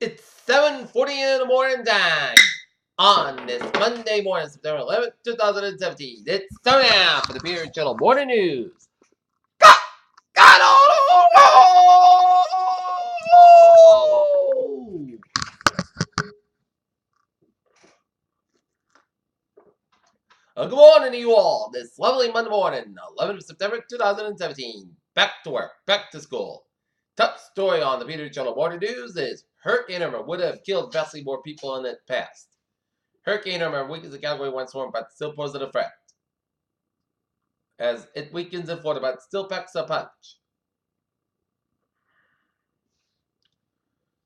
It's 7:40 in the morning time on this Monday morning, September 11th, 2017. It's time now for the Peter Channel Morning News. Got Good morning to you all. This lovely Monday morning, 11th of September 2017. Back to work, back to school. Top story on the Peter Channel Morning News is Hurricane Irma would have killed vastly more people in the past. Hurricane Irma weakens the Category 1 storm but still poses a threat, as it weakens in Florida but still packs a punch.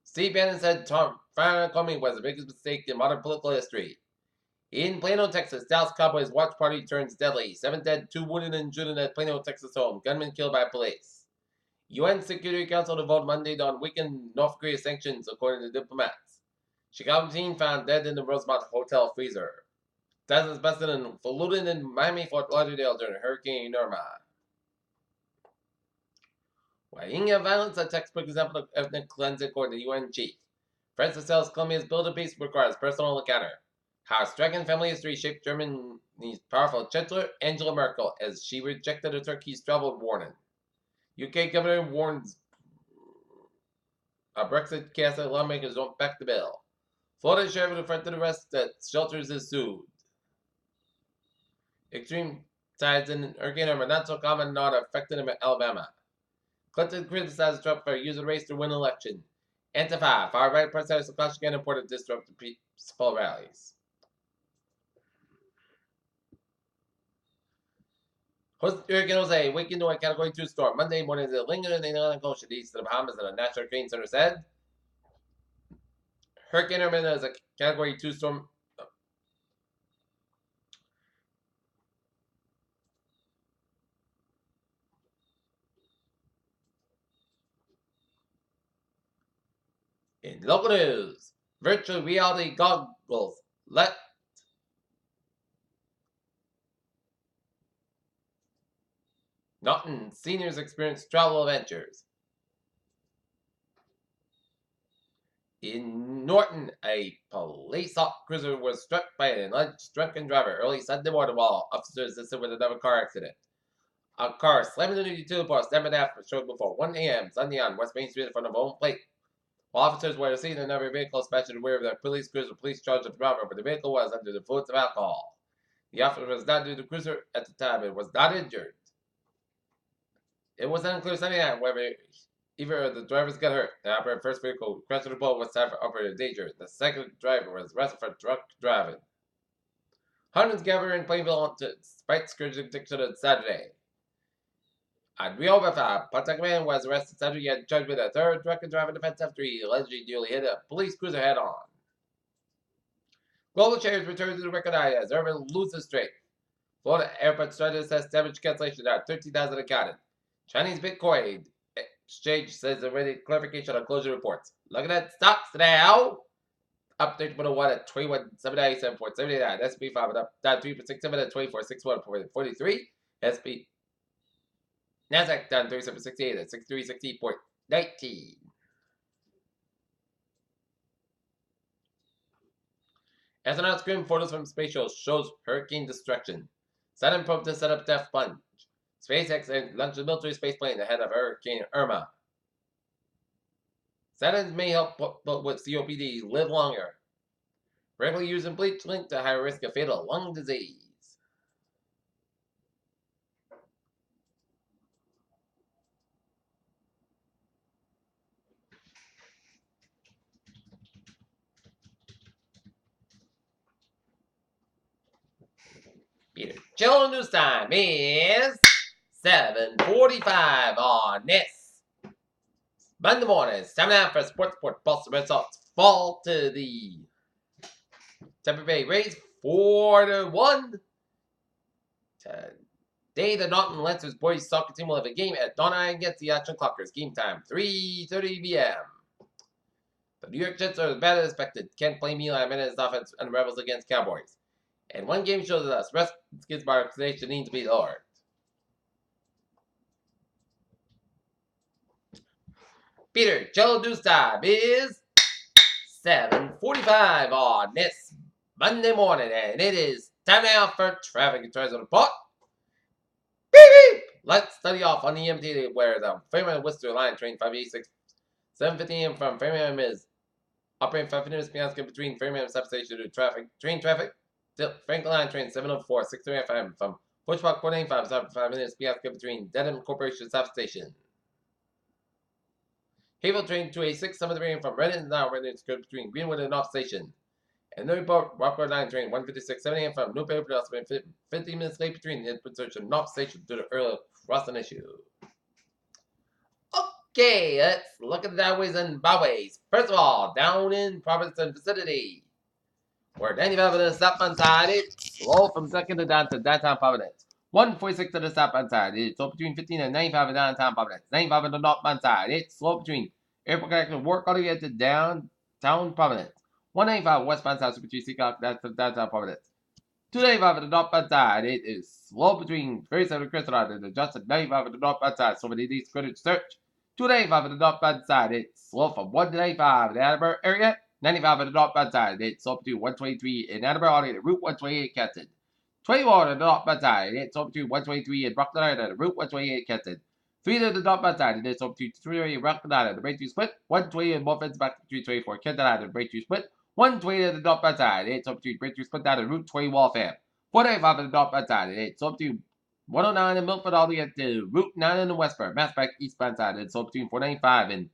Steve Bannon said Farrah Comey was the biggest mistake in modern political history. In Plano, Texas, Dallas Cowboys watch party turns deadly. 7 dead, 2 wounded and shooting at Plano, Texas home. Gunman killed by police. UN Security Council to vote Monday on weakened North Korea sanctions, according to diplomats. Chicago teen found dead in the Rosemont Hotel freezer. Dozens busted and polluted in Miami, Fort Lauderdale during Hurricane Irma. Rohingya violence, a textbook example of ethnic cleansing, according to UN chief. Francis tells Colombia's Build a Peace requires personal encounter. How striking family history shaped Germany's powerful Chancellor Angela Merkel as she rejected a Turkey's travel warning. UK governor warns a Brexit cast lawmakers don't back the bill. Florida sheriff confronted arrest at shelters is sued. Extreme tides in Hurricane Irma not so common, not affected in Alabama. Clinton criticized Trump for using race to win election. Antifa, far-right protesters across Michigan reported disrupted peaceful rallies. Hurricane Jose waking to a Category 2 storm. Monday morning, it lingered in the Atlantic Ocean east of the Bahamas, and a National Hurricane Center said Hurricane Irma is a Category 2 storm. In local news, virtual reality goggles let Norton seniors experience travel adventures. In Norton, a police cruiser was struck by an alleged drunken driver early Sunday morning while officers assisted with another car accident. A car slammed into the utility pole, stamping after showed before 1 a.m. Sunday on West Main Street in front of home plate. While officers were seen, another vehicle dispatched aware of the police cruiser. Police charged the driver, but the vehicle was under the influence of alcohol. The officer was not near the cruiser at the time and was not injured. It was unclear Sunday night whether either of the drivers got hurt. The operator first vehicle crashed into the pole was time for operator danger. The second driver was arrested for drunk driving. Hundreds gathered in Plainville to fight scourge addiction on Saturday. On Rio River, Pawtucket man was arrested Saturday and charged with a third drunken driving offense after he allegedly nearly hit a police cruiser head on. Global shares returned to the record high as Irvin loses strength. Florida airport started to assess damage cancellation at 13,000 accounted. Chinese Bitcoin exchange says already clarification on closure reports. Looking at stocks now. Up 13.01 at 21,797.79. S&P 5 up down 3.67 at 24,61.43. SP Nasdaq down 37.68 at 6360.19. Astronauts scream photos from space shows hurricane destruction. Sudden protest set up death plunge. SpaceX launched a military space plane ahead of Hurricane Irma. Statins may help people with COPD live longer. Regularly using bleach linked to higher risk of fatal lung disease. Peter Channel News Time is 7:45 on this Monday morning. It's time now for Sports Report. Boston Red Sox fall to the Tampa Bay Rays 4-1. Today, the Norton Lancers boys soccer team will have a game at dawn against the Action Clockers. Game time 3:30 p.m. The New York Jets are better than expected. Can't blame Eli Manet's offense and Rebels against Cowboys. And one game shows us Redskins by organization need to be lowered. Peter, Jello News Time is 7:45 on this Monday morning, and it is time now for traffic controls report. Beep, beep. Let's study off on the MT where the Framingham Worcester line train 586 7:50 a.m. from Framingham is operating 5 minutes beyond between Framingham substation to train traffic. Franklin line train 704 6:30 a.m. from Bushwalk 495 5 minutes beyond between Dedham Corporation substation. Havel train 286 7:30 from Reading now running between Greenwood and North Station. And Newport Rockford line train 156 7 a.m. from Newport has been 15 minutes late between Input Search and North Station due to early crossing issue. Okay, let's look at the downways and byways. First of all, down in Provincetown vicinity, where 95 to the southbound side, it's slow from second to down to downtown Providence. 146 to the southbound side, it's slow between 15 and 95 in downtown Providence. 95 on the northbound side, it's slow between Airport Connection Work all the way to downtown Providence. 195 westbound side, between Seacock downtown Providence. 295 on the northbound side, it is slow between 37 and Crystal and adjusted 95 on the northbound side, so many these credit search. 295 on the northbound side, it's slow from 1 to 95 in the Attleboro area. 95 on the northbound side, it's up to 123 in Attleboro all the way to Route 128 Canton. 21 on the northbound side, it's up to 123 in Brooklyn Island, Route 128 Canton. 3 on the northbound side, it's up to 3 in Brooklyn Island, the Breakthrough Split. 120 in Muffins back to 324 Canton Island, Breakthrough Split. 120 on the northbound side, it's up to Breakthrough Split down to Route 20 Waltham. 495 on the northbound side, it's up to 109 in Milford all the way to Route 9 in the Westburn. Massback eastbound side, it's up between 495 and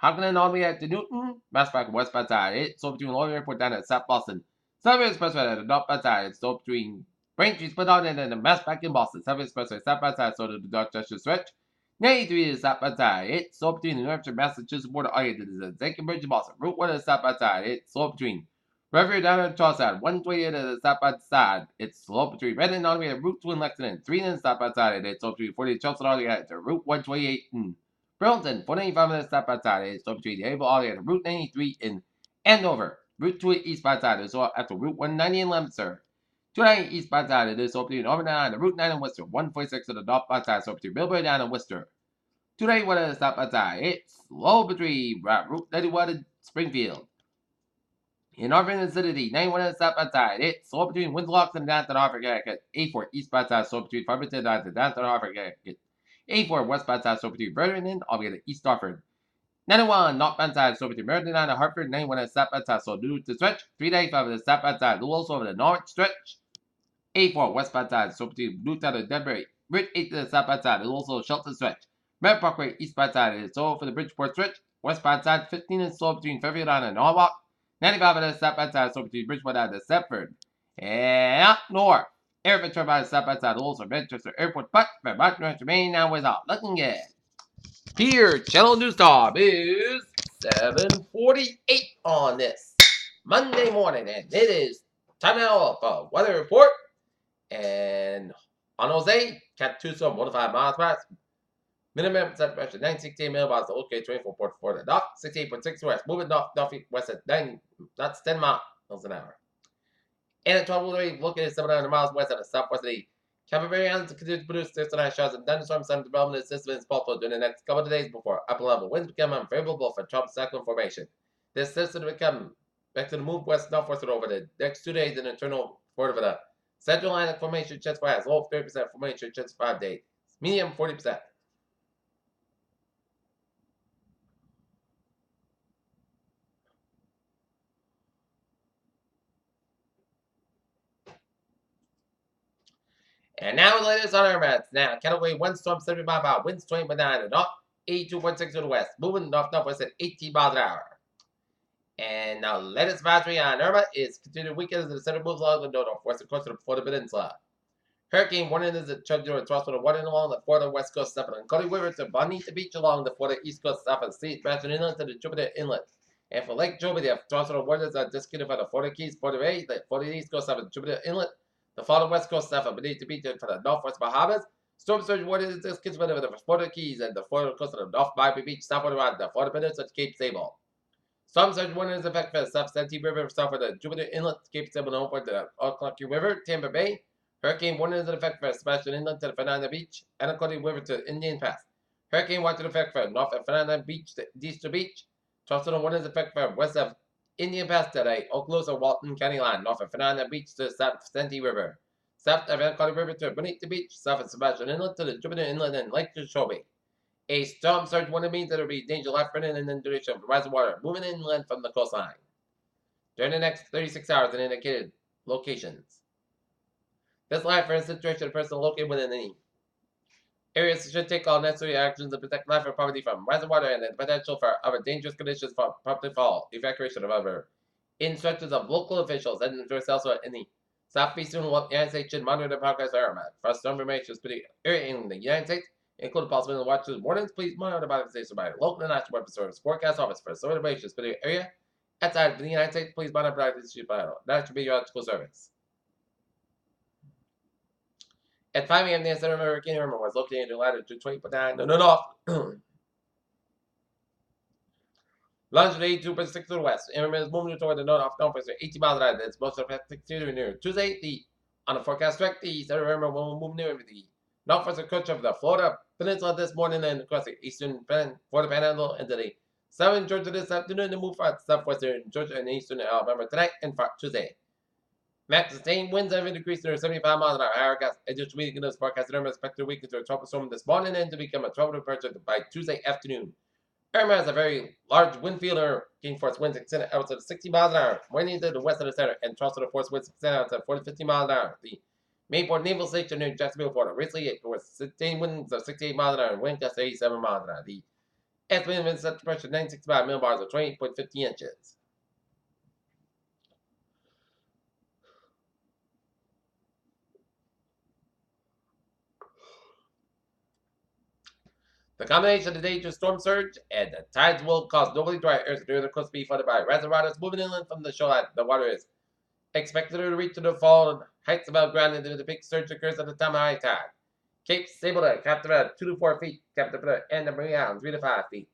Hocklin all the way to Newton. Massback westbound side, it's up between Lawyer Airport down at South Boston. Southern Expressway at the northbound side, it's up between Braintree split out and then the Massback in Boston. Southern Expressway southbound side, so to the Dorchester stretch. 93 is southbound side, it's up between the New Hampshire Massachusetts border all the way to the Zankin Bridge in Boston. Route 1 is southbound side, it's up between River down on the Charlestown, 128 to the southbound side. It's slow between Redden all the way to Route 2 in Lexington, 3 in the southbound side, and it's slow between 40 Charleston all the way to Route 128 in Burlington, 495 in the southbound side. It's slow between Able all the way to Route 93 in Andover, Route 2 eastbound side. It's slow after Route 190 in Leominster. 290 eastbound side, it is slow between Auburn down to Route 9 in Worcester, 146 to the northbound side, slow between Millbury down in Worcester. 291 in the southbound side. It's slow between Route 91 in Springfield. In Harvard vicinity, 91 in the southbound side, it's slow between Windsor and downtown Harvard Connecticut. 84 eastbound side, slow between Farmington and downtown Harvard Connecticut. 84 westbound side, slow between Vernon all the way to East Hartford. 91 northbound side, slow between Meriden and Hartford. 91 in the southbound side, slow due to stretch. 395 in the southbound side, also over the Norwich stretch. 84 westbound side, slow between Newtown and Denbury. Route 8 to the southbound side, is also Shelton stretch. Merritt Parkway eastbound side, is slow for the Bridgeport stretch. Westbound side, 15 is slow between Fairfield and Norwalk. 95 on the southbound side, so between Bridgeport and the Stepford. And up north, Airport Turn by the southbound side, also Manchester Airport, but Vermont, North Maine now is out. Looking good. Here, Channel News Time is 7:48 on this Monday morning, and it is time now for weather report. And on Jose, Cat Tucson, 105 miles per hour. Minimum pressure 968 millibars, OK 24.4 dock, 68.6 west, moving northwest at 9, that's 10 miles an hour. And at 12:03, looking at 700 miles west at the southwesterly. Cavalry Islands continue to produce 69 showers and thunderstorms and development system in Spalto during the next couple of days before upper level winds become unfavorable for tropical cyclone formation. This system will become back to the move west northwestward over the next 2 days and internal forward of the central line of formation chance for has low 30% formation chance 5 days, medium 40%. And now the latest on our maps. Now, Category 1 storm 75 miles, winds 20 9 and north, 82.6 to the west, moving northwest at 18 miles an hour. And now, the latest advisory on Irma is continued weekend as the center moves along the northwestern coast of the Florida Peninsula. Hurricane warning is a charge to thrust with a warning along the Florida west coast south of Cody River to Bonita Beach along the Florida east coast south of the St. Sebastian Inlet to the Jupiter Inlet. And for Lake Jupiter, thrust with warnings are discontinued for the Florida Keys, Florida Bay, the Florida east coast south of Jupiter Inlet. The Florida west coast south of Bonita Beach for the northwest Bahamas. Storm surge warning is discontinued for the Florida Keys and the Florida coast of the North Miami Beach, southward around the Florida Peninsula to Cape Sable. Storm surge warning is in effect for the South Santee River south of the Jupiter Inlet to Cape Sable and over to the Occoquan River, Tampa Bay. Hurricane warning is in effect for Sebastian Inlet to the Fernando Beach, and Cody River to Indian Pass. Hurricane watch in effect from north of Fernando Beach to Easter Beach. Tornado 1 is effect from west of Indian Pass today, Okaloosa, Walton County line, north of Fernando Beach to south of Santee River. South of Anaconda River to Bonita Beach, south of Sebastian Inlet to the Jupiter Inlet and Lake Shoshone. A storm surge warning means that there will be danger left running in the direction of rising water moving inland from the coastline during the next 36 hours in indicated locations. This life for situation of person located within the areas should take all necessary actions to protect life and property from rising water and the potential for other dangerous conditions for property fall, evacuation of other. Instructions of local officials and enforcers elsewhere in the southeastern United States should monitor the progress of Irma. For storm information in the United States, including possible watches warnings, please monitor the body station by local and national weather service forecast office for storm information in the area. Outside of the United States, please monitor the body station by National Meteorological Service. At 5 a.m., the center of Hurricane Irma was located in latitude 20.9 north. Longitude 82.6 to the west. Irma is moving toward the northwest for 80 miles an hour. That's most of the near Tuesday. On the forecast track, the center of Irma will move near the northwestern coast of the Florida Peninsula this morning and across the eastern Florida Panhandle into the southern Georgia this afternoon and move far southwestern Georgia and eastern Alabama tonight and far Tuesday. Max sustained winds have increased to 75 miles an hour. Higher gas additional weekend is forecasted Irma expected to weaken to a tropical storm this morning and to become a tropical departure by Tuesday afternoon. Irma has a very large wind field. Hurricane force winds extended out to 60 miles an hour, winding to the west of the center, and Charleston force winds extended out to 40 50 miles an hour. The Mayport Naval Station near Jacksonville, Florida, recently it was sustained winds of 68 miles an hour and wind gusts 87 miles an hour. The estimated wind set pressure 965 millibars or 28.50 inches. The combination of the dangerous storm surge and the tides will cause normally dry areas near the coast to be flooded by reservoirs moving inland from the shoreline. The water is expected to reach to the fall heights above ground, and the big surge occurs at the time of high tide. Cape stable to captain at 2 to 4 feet, captain and the Marine Islands 3 to 5 feet.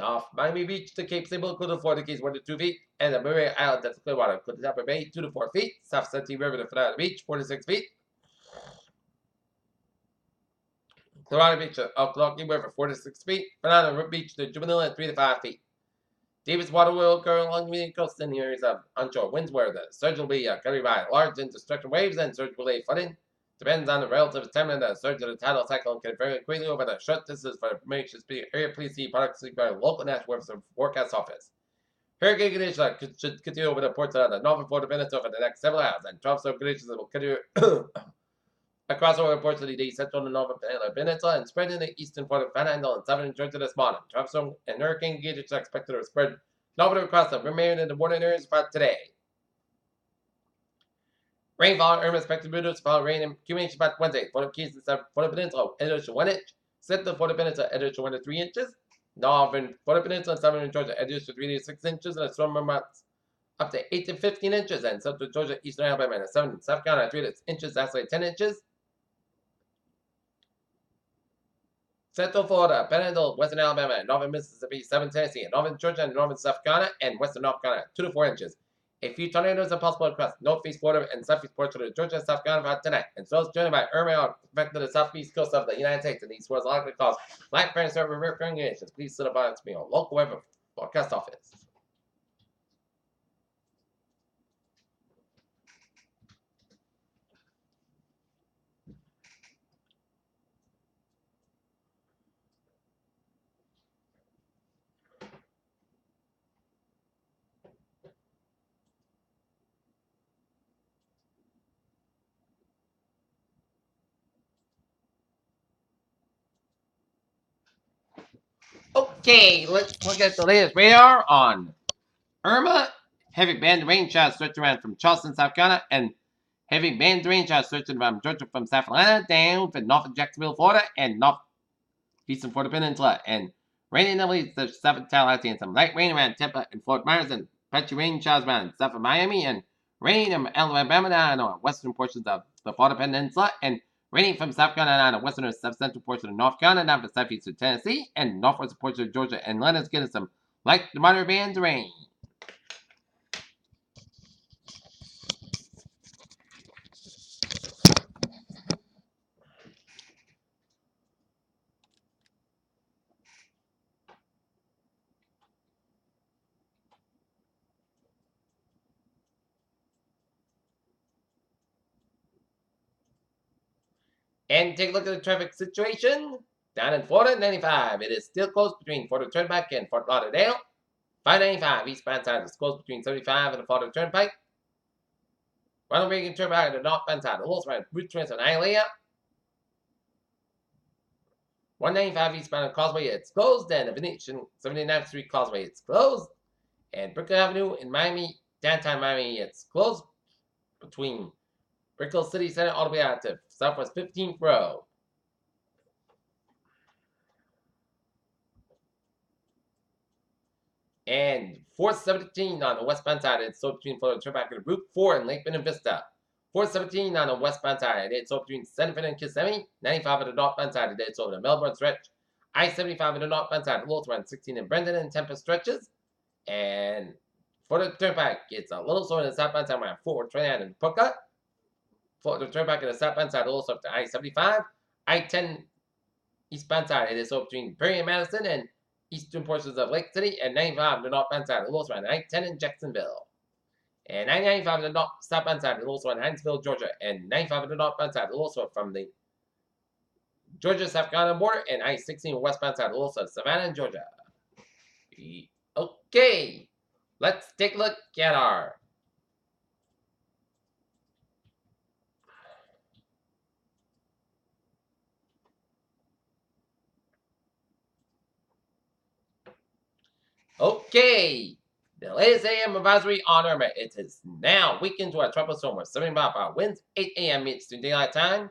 Off Miami Beach to Cape Stable, including Florida Keys 1 to 2 feet, and the Marine Islands at Clearwater, including Tampa Bay 2 to 4 feet, South Santee River to Fernando Beach 4 to 6 feet. Clearwater Beach to Ocklawaha River 4 to 6 feet, Fernando Beach to Juvenile at 3 to 5 feet. Davis water will occur along the median coast in the areas of onshore winds where the surge will be carried by large and destructive waves and surge will flooding. Depends on the relative time the surge of the tidal cycle can vary greatly over the short distance. For information area, please see products by local national weather forecast office. Hurricane conditions should continue over the ports of the northern Florida Peninsula for the next several hours, and tropical conditions will continue across over ports of the central and northern peninsula and spread in the eastern Florida Panhandle and southern Georgia this morning. Tropical and hurricane conditions are expected to spread northern across the remaining and the border areas for today. Rainfall Irma expected to reduce fall rain and accumulation by Wednesday. Florida Keys and southern Florida Peninsula, edge to 1 inch. Central Florida Peninsula, edge to 1 to 3 inches. Northern Florida Peninsula and southern Georgia, edge to 3 to 6 inches, and a storm amounts up to 8 to 15 inches. And central Georgia, eastern Alabama, and southern South Carolina, 3 to 6 inches, actually 10 inches. Central Florida, Panhandle, Western Alabama, Northern Mississippi, Southern Tennessee, and Northern Georgia, and Northern South Carolina, and Western North Carolina, 2 to 4 inches. A few tornadoes are possible across northeast Florida and southeast portions of Georgia and South Carolina tonight, and so joined by Irma affecting the southeast coast of the United States, and these was likely to cause light rain and recurring conditions. Please sit up on me on local weather forecast office. Okay, let's look at the latest radar on Irma. Heavy band rain showers stretching around from Charleston, South Carolina, and heavy band rain showers stretching around Georgia from South Carolina down to north of Jacksonville, Florida, and northeastern Florida Peninsula, and raining heavily to south of Tallahassee, and some light rain around Tampa and Fort Myers, and patchy rain showers around south of Miami, and rain in Alabama down on western portions of the Florida Peninsula, and raining from South Carolina on the western and south-central portion of North Carolina down to southeastern Tennessee, and northwestern portion of Georgia, and Atlanta's getting some light to moderate bands of rain. And take a look at the traffic situation. Down in Florida, 95. It is still closed between Florida Turnpike and Fort Lauderdale. 595 eastbound side is closed between 75 and the Florida Turnpike. Ronald Reagan Turnpike at the northbound side. The Wolf Ride Route Transfer and Hialeah. 195 eastbound Causeway, it's closed. And the Venetian 79th Street Causeway, it's closed. And Brickell Avenue in Miami, downtown Miami, it's closed between Brickell City Center all the way out to Southwest 15th Road. And 417 on the westbound side, it's so between Florida Turnpike and Route 4 in Lake Buena Vista. 417 on the westbound side, it's so between San Fernando and Kissimmee. 95 on the northbound side, it's over the Melbourne stretch. I-75 on the northbound side, a little around 16 in Brendan and Tempe stretches. And for the Turnpike, it's a little slower in the southbound side around 429 in Puka. For the Turnpike on the southbound side, a little slower to I-75. I-10 eastbound side, it is so between Perry and Madison and eastern portions of Lake City, and 95 on the northbound side, a little around I-10 in Jacksonville. And 995 on the southbound side, a little in Hinesville, Georgia, and 95 on the northbound side, a little from the Georgia-South Carolina border, and I-16 westbound side, a little Savannah, Georgia. Okay, let's take a look at our the latest AM advisory on Irma. It is now weakened to a tropical storm with 70 mile per hour winds, 8 a.m. Eastern Daylight Time.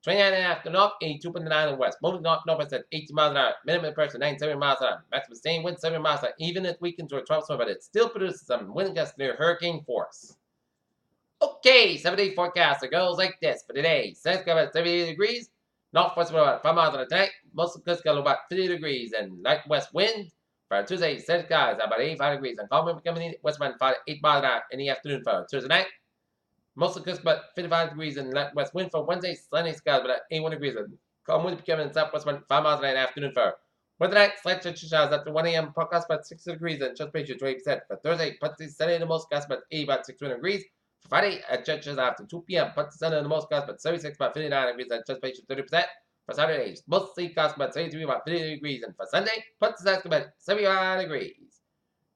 29.5 to north, 82.9 in the west. Moving northwest at 18 miles an hour. Minimum pressure 97 miles an hour. Maximum sustained wind 7 miles an hour. Even if weakened to a tropical storm, but it still produces some wind gusts near hurricane force. Okay, 7-day forecast. It goes like this for today. Sun's got about 78 degrees. Northwest wind about 5 miles an hour tonight. Most of the coast got about 50 degrees and light west wind. For Tuesday, sunny skies about 85 degrees. And calm wind becoming westbound 5 to 8 miles an hour in the afternoon for Tuesday night. Most of the coast about 55 degrees and light west wind for Wednesday. Sunny skies about 81 degrees and calm wind becoming southwest wind 5 miles an hour in the afternoon for Wednesday night. Slight chance showers after 1 a.m. Forecast about 60 degrees and chance ratio 20%. For Thursday, partly sunny in the most gust about 80 about 61 degrees. For Friday, chance after 2 p.m. Partly sunny in the most gust about 76 about 59 degrees and chance ratio 30%. For Saturday, mostly gust about 73 about 50 degrees. And for Sunday, partly sunny about 75 degrees.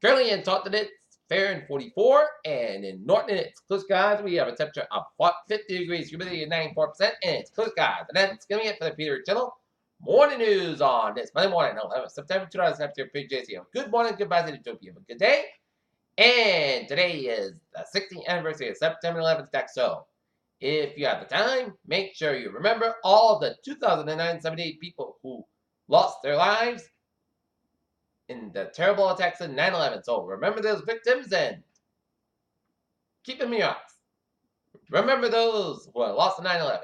Currently in Taunton, it's fair and 44, and in Norton, it's clear skies. We have a temperature of 50 degrees, humidity of 94%, and it's clear skies. And that's going to be it for the Peter Channel morning news on this Monday morning, 11 September 2017. JC. Good morning, goodbye to Utopia. Have a good day. And today is the 16th anniversary of September 11th attack. So, if you have the time, make sure you remember all of the 2009-78 people who lost their lives in the terrible attacks in 9/11. So remember those victims and keep them in your eyes. Remember those who are lost in 9/11.